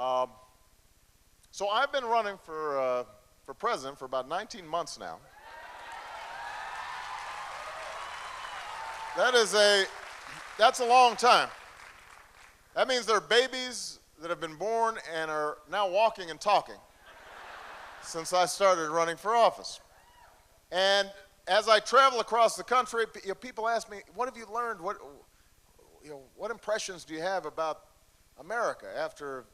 Um, so I've been running for president for about 19 months now. That's a long time. That means there are babies that have been born and are now walking and talking since I started running for office. And as I travel across the country, people ask me, what have you learned? What impressions do you have about America after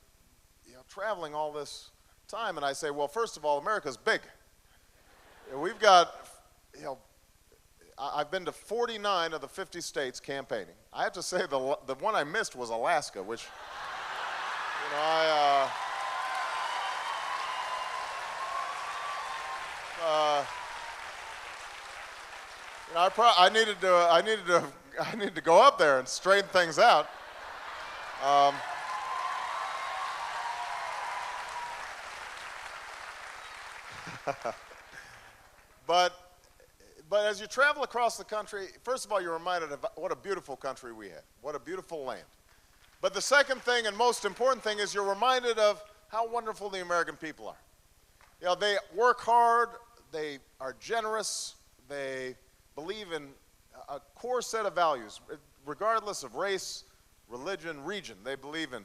traveling all this time? And I say, well, first of all, America's big. We've got, I've been to 49 of the 50 states campaigning. I have to say the one I missed was Alaska, which, I needed to go up there and straighten things out. But as you travel across the country, first of all, you're reminded of what a beautiful country we have, what a beautiful land. But the second thing and most important thing is you're reminded of how wonderful the American people are. They work hard, they are generous, they believe in a core set of values, regardless of race, religion, region. They believe in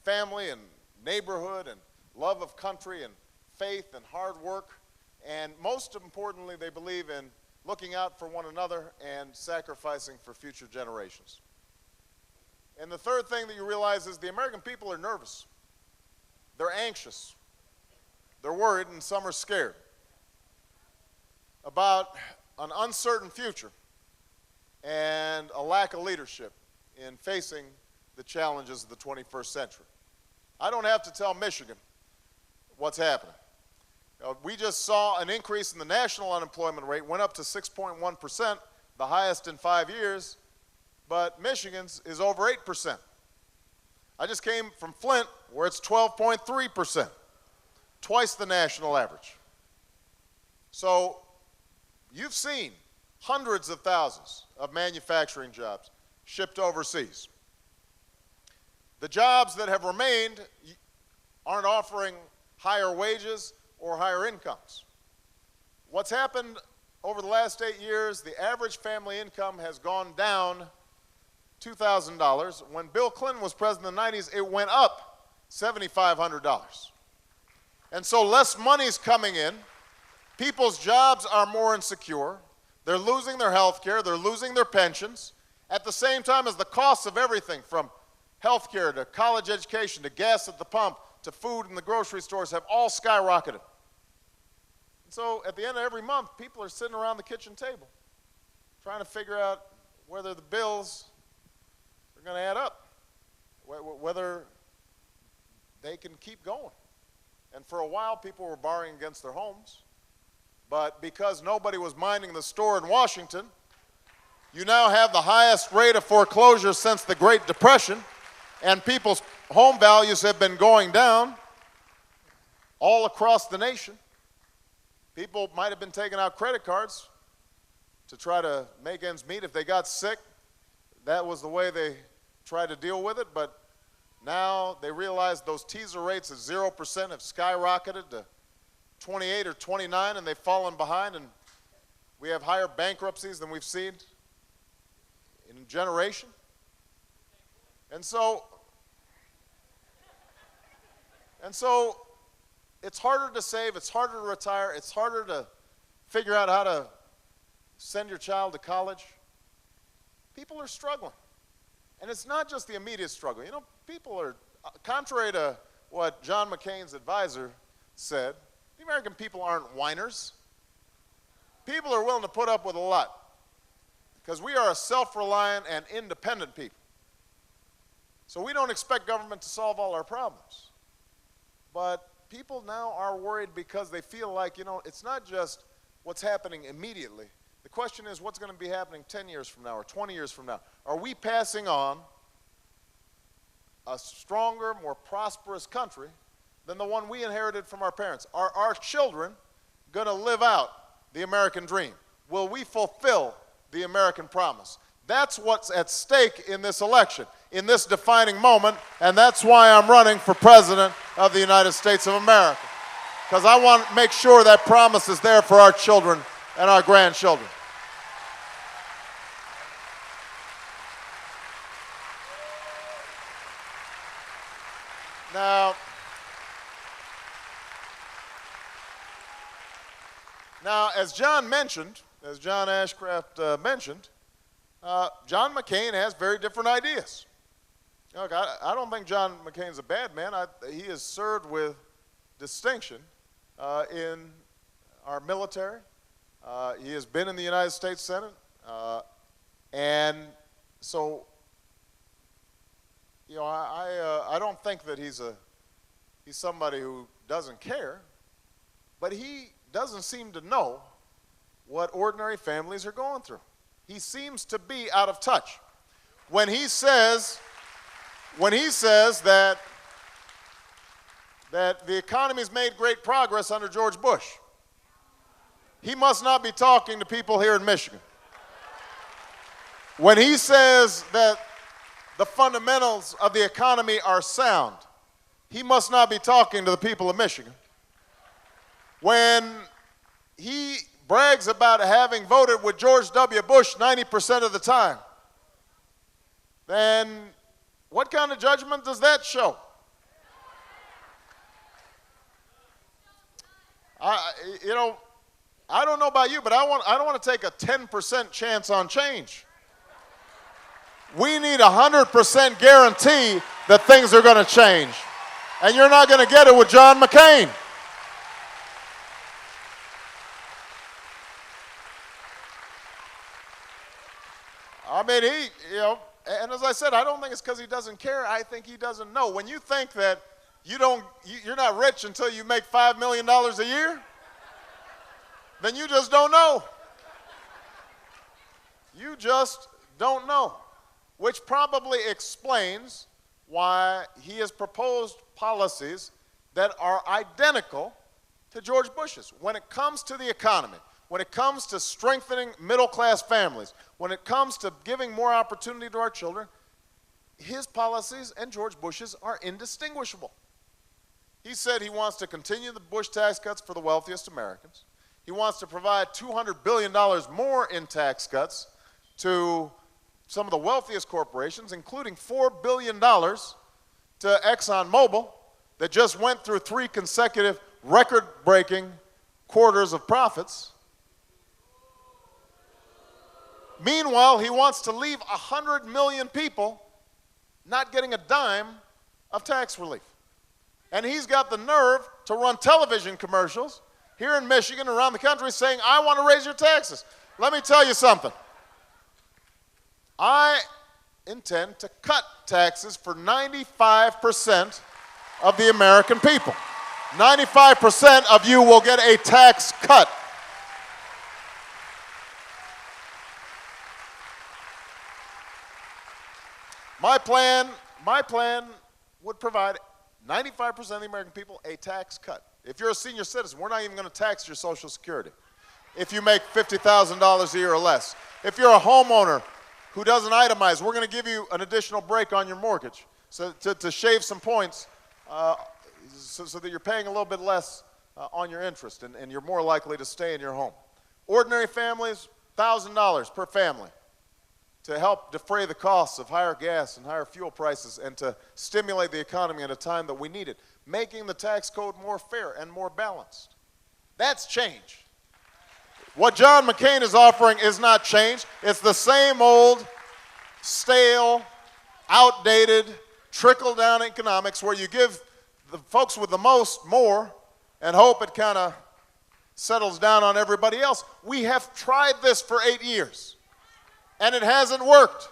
family and neighborhood and love of country and faith and hard work. And most importantly, they believe in looking out for one another and sacrificing for future generations. And the third thing that you realize is the American people are nervous. They're anxious. They're worried, and some are scared about an uncertain future and a lack of leadership in facing the challenges of the 21st century. I don't have to tell Michigan what's happening. We just saw an increase in the national unemployment rate, went up to 6.1%, the highest in 5 years, but Michigan's is over 8%. I just came from Flint, where it's 12.3%, twice the national average. So you've seen hundreds of thousands of manufacturing jobs shipped overseas. The jobs that have remained aren't offering higher wages or higher incomes. What's happened over the last 8 years, the average family income has gone down $2,000. When Bill Clinton was president in the 90s, it went up $7,500. And so less money's coming in. People's jobs are more insecure. They're losing their health care. They're losing their pensions. At the same time as the costs of everything from health care to college education to gas at the pump to food in the grocery stores have all skyrocketed. And so at the end of every month, people are sitting around the kitchen table trying to figure out whether the bills are going to add up, whether they can keep going. And for a while, people were borrowing against their homes. But because nobody was minding the store in Washington, you now have the highest rate of foreclosure since the Great Depression, and people's home values have been going down all across the nation. People might have been taking out credit cards to try to make ends meet. If they got sick, that was the way they tried to deal with it. But now they realize those teaser rates of 0% have skyrocketed to 28 or 29, and they've fallen behind, and we have higher bankruptcies than we've seen in a generation. And so it's harder to save, it's harder to retire, it's harder to figure out how to send your child to college. People are struggling. And it's not just the immediate struggle. People are, contrary to what John McCain's advisor said, the American people aren't whiners. People are willing to put up with a lot because we are a self-reliant and independent people. So we don't expect government to solve all our problems. But people now are worried because they feel like, it's not just what's happening immediately. The question is what's going to be happening 10 years from now or 20 years from now. Are we passing on a stronger, more prosperous country than the one we inherited from our parents? Are our children going to live out the American dream? Will we fulfill the American promise? That's what's at stake in this election. in this defining moment, and that's why I'm running for President of the United States of America. Because I want to make sure that promise is there for our children and our grandchildren. Now, as John Ashcraft mentioned, John McCain has very different ideas. Look, I don't think John McCain's a bad man. He has served with distinction in our military. He has been in the United States Senate. And so, you know, I don't think that he's somebody who doesn't care, but he doesn't seem to know what ordinary families are going through. He seems to be out of touch. When he says that the economy's made great progress under George Bush, he must not be talking to people here in Michigan. When he says that the fundamentals of the economy are sound, he must not be talking to the people of Michigan. When he brags about having voted with George W. Bush 90% of the time, then what kind of judgment does that show? I don't know about you, but I don't want to take a 10% chance on change. We need 100% guarantee that things are going to change. And you're not going to get it with John McCain. I mean, and as I said, I don't think it's because he doesn't care. I think he doesn't know. When you think that you're not rich until you make $5 million a year, then you just don't know. You just don't know. Which probably explains why he has proposed policies that are identical to George Bush's. When it comes to the economy, when it comes to strengthening middle-class families, when it comes to giving more opportunity to our children, his policies and George Bush's are indistinguishable. He said he wants to continue the Bush tax cuts for the wealthiest Americans. He wants to provide $200 billion more in tax cuts to some of the wealthiest corporations, including $4 billion to ExxonMobil, that just went through 3 consecutive record-breaking quarters of profits. Meanwhile, he wants to leave 100 million people not getting a dime of tax relief. And he's got the nerve to run television commercials here in Michigan, around the country, saying, I want to raise your taxes. Let me tell you something. I intend to cut taxes for 95% of the American people. 95% of you will get a tax cut. My plan would provide 95% of the American people a tax cut. If you're a senior citizen, we're not even going to tax your Social Security if you make $50,000 a year or less. If you're a homeowner who doesn't itemize, we're going to give you an additional break on your mortgage so to shave some points so that you're paying a little bit less on your interest and you're more likely to stay in your home. Ordinary families, $1,000 per family to help defray the costs of higher gas and higher fuel prices and to stimulate the economy at a time that we need it, making the tax code more fair and more balanced. That's change. What John McCain is offering is not change. It's the same old, stale, outdated, trickle-down economics where you give the folks with the most more and hope it kind of settles down on everybody else. We have tried this for 8 years, and it hasn't worked.